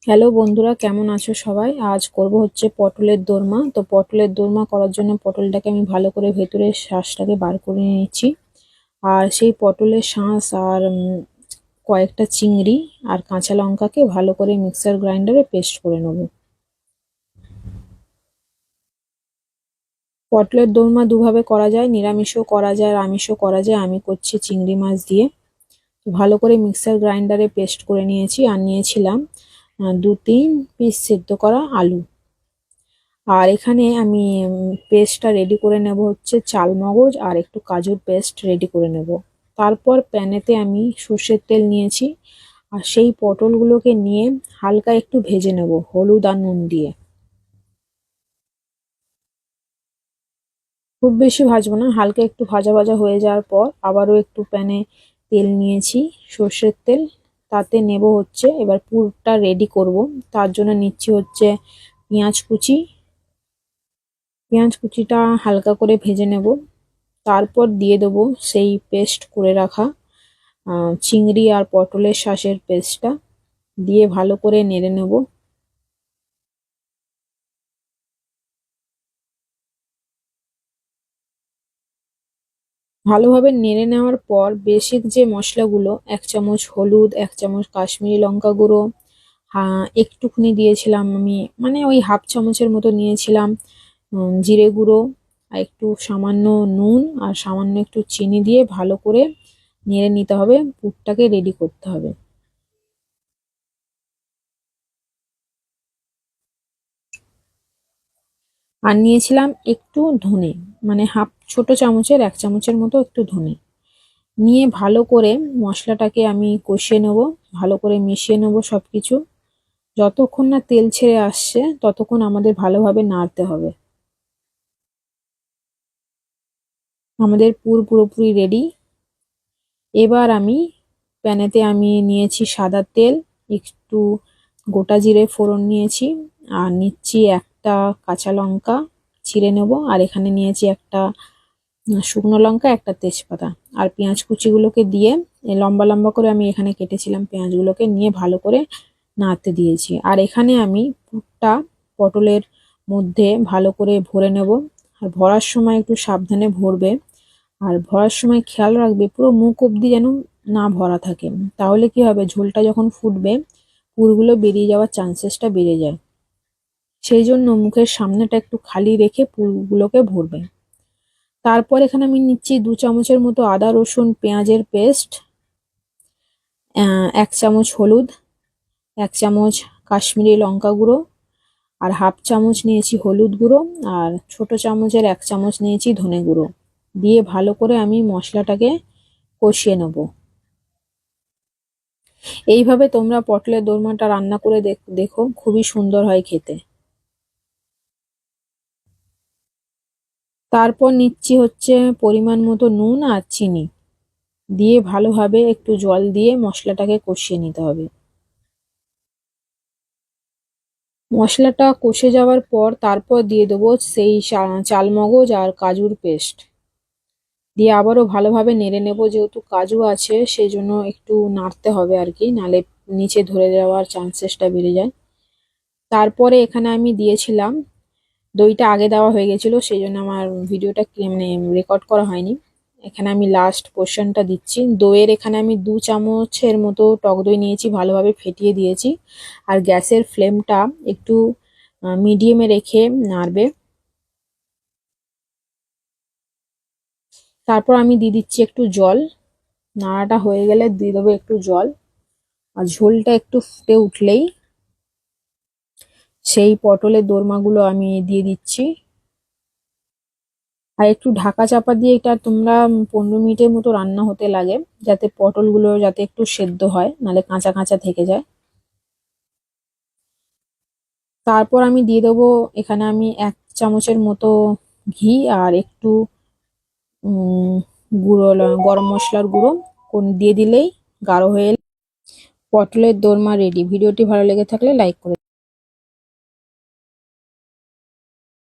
Hello বন্ধুরা, কেমন আছো সবাই? আজ করব হচ্ছে পটলের দোরমা। তো পটলের দোরমা করার জন্য পটলটাকে আমি ভালো করে ভেতরের শাঁসটাকে বার করে নিয়েছি। আর সেই পটলের শাঁস আর কয়েকটা চিংড়ি আর কাঁচা লঙ্কাকে ভালো করে মিক্সার গ্রাইন্ডারে পেস্ট করে নেব। পটলের দোরমা দুভাবে করা যায়, নিরামিষও করা যায় আর আমিষও করা যায়। আমি করছি চিংড়ি মাছ দিয়ে। তো ভালো করে মিক্সার গ্রাইন্ডারে পেস্ট করে নিয়েছি। আর নিয়েছিলাম 2-3 পিস সেদ্ধ করা আলু। আর এখানে আমি পেস্টটা রেডি করে নেব হচ্ছে চালমগজ আর একটু কাজুর পেস্ট রেডি করে নেব। তারপর প্যানেতে আমি সর্ষের তেল নিয়েছি আর সেই পটলগুলোকে নিয়ে হালকা একটু ভেজে নেব হলুদ আর নুন দিয়ে। খুব বেশি ভাজবো না, হালকা একটু ভাজা ভাজা হয়ে যাওয়ার পর আবারও একটু প্যানে তেল নিয়েছি, সর্ষের তেল। তাতে নেব হচ্ছে, এবার পুরটা রেডি করব। তার জন্য নিচ্ছি হচ্ছে পেঁয়াজ কুচি। পেঁয়াজ কুচিটা হালকা করে ভেজে নেব। তারপর দিয়ে দেবো সেই পেস্ট করে রাখা চিংড়ি আর পটলের শাঁসের পেস্টটা দিয়ে ভালো করে নেড়ে নেব। ভালোভাবে নেড়ে নেওয়ার পর বেসিক যে মশলাগুলো, 1 চামচ হলুদ, 1 চামচ কাশ্মীরি লঙ্কা গুঁড়ো, একটুখানি দিয়েছিলাম আমি, মানে ওই হাফ চামচের মতো নিয়েছিলাম জিরে গুঁড়ো, আর একটু সামান্য নুন আর সামান্য একটু চিনি দিয়ে ভালো করে নেড়ে নিতে হবে। পুরটাকে রেডি করতে হবে। আর নিয়েছিলাম একটু ধনে, মানে হাফ ছোট চামচের 1 চামচের মতো একটু ধনে নিয়ে ভালো করে মশলাটাকে আমি কষিয়ে নেব। ভালো করে মিশিয়ে নেব সবকিছু। যতক্ষণ না তেল ছেড়ে আসছে ততক্ষণ আমাদের ভালোভাবে নাড়তে হবে। আমাদের পুর পুরোপুরি রেডি। এবার আমি প্যানেতে আমি নিয়েছি সাদা তেল, একটু গোটা জিরে ফোড়ন নিয়েছি, আর নিচ্ছি একটা কাঁচা লঙ্কা চিড়ে নেব, আর এখানে নিয়েছি একটা শুকনো লঙ্কা, একটা তেজপাতা, আর পেঁয়াজ কুচিগুলোকে দিয়ে লম্বা লম্বা করে আমি এখানে কেটেছিলাম পেঁয়াজগুলোকে নিয়ে ভালো করে নাড়তে দিয়েছি। আর এখানে আমি পুরটা পটলের মধ্যে ভালো করে ভরে নেব। আর ভরার সময় একটু সাবধানে ভরবে, আর ভরার সময় খেয়াল রাখবে পুরো মুখ অবধি যেন না ভরা থাকে। তাহলে কি হবে, ঝোলটা যখন ফুটবে পুরগুলো বেরিয়ে যাওয়ার চান্সেসটা বেড়ে যায়। সেই জন্য মুখের সামনেটা একটু খালি রেখে পুরগুলোকে ভরবে। তারপর এখানে আমি নিচ্ছি 2 চামচের মতো আদা রসুন পেঁয়াজের পেস্ট, 1 চামচ হলুদ, 1 চামচ কাশ্মীরি লঙ্কা গুঁড়ো, আর হাফ চামচ নিয়েছি হলুদ গুঁড়ো, আর ছোট চামচের 1 চামচ নিয়েছি ধনে গুঁড়ো দিয়ে ভালো করে আমি মশলাটাকে কষিয়ে নেব। এইভাবে তোমরা পটলের দোরমাটা রান্না করে দেখো, খুবই সুন্দর হয় খেতে। তারপর নিচ্ছি হচ্ছে পরিমাণ মতো নুন আর চিনি দিয়ে ভালোভাবে একটু জল দিয়ে মশলাটাকে কষিয়ে নিতে হবে। মশলাটা কষে যাওয়ার পর তারপর দিয়ে দেবো সেই চালমগজ আর কাজুর পেস্ট দিয়ে আবারও ভালোভাবে নেড়ে নেব। যেহেতু কাজু আছে সেই জন্য একটু নাড়তে হবে আর কি, নালে নিচে ধরে যাওয়ার চান্সেসটা বেড়ে যায়। তারপরে এখানে আমি দিয়েছিলাম দইটা, আগে দেওয়া হয়ে গেছিলো সেই জন্য আমার ভিডিওটা মানে রেকর্ড করা হয়নি। এখানে আমি লাস্ট পোর্শনটা দিচ্ছি দইয়ের। এখানে আমি 2 চামচের মতো টক দই নিয়েছি, ভালোভাবে ফেটিয়ে দিয়েছি। আর গ্যাসের ফ্লেমটা একটু মিডিয়ামে রেখে নাড়বে। তারপর আমি দিয়ে দিচ্ছি একটু জল। নাড়াটা হয়ে গেলে দিয়ে দেবো একটু জল। আর ঝোলটা একটু ফুটে উঠলেই সেই পটলের দোরমাগুলো আমি দিয়ে দিচ্ছি। আর একটু ঢাকা চাপা দিয়ে এটা তোমরা 15 মিনিটের মতো রান্না হতে লাগে, যাতে পটলগুলো যাতে একটু সেদ্ধ হয়, নাহলে কাঁচা কাঁচা থেকে যায়। তারপর আমি দিয়ে দেবো এখানে আমি 1 চামচের মতো ঘি আর একটু গুঁড়ো গরম মশলার গুঁড়ো দিয়ে দিলেই গাঢ় হয়ে পটলের দোরমা রেডি। ভিডিওটি ভালো লেগে থাকলে লাইক করে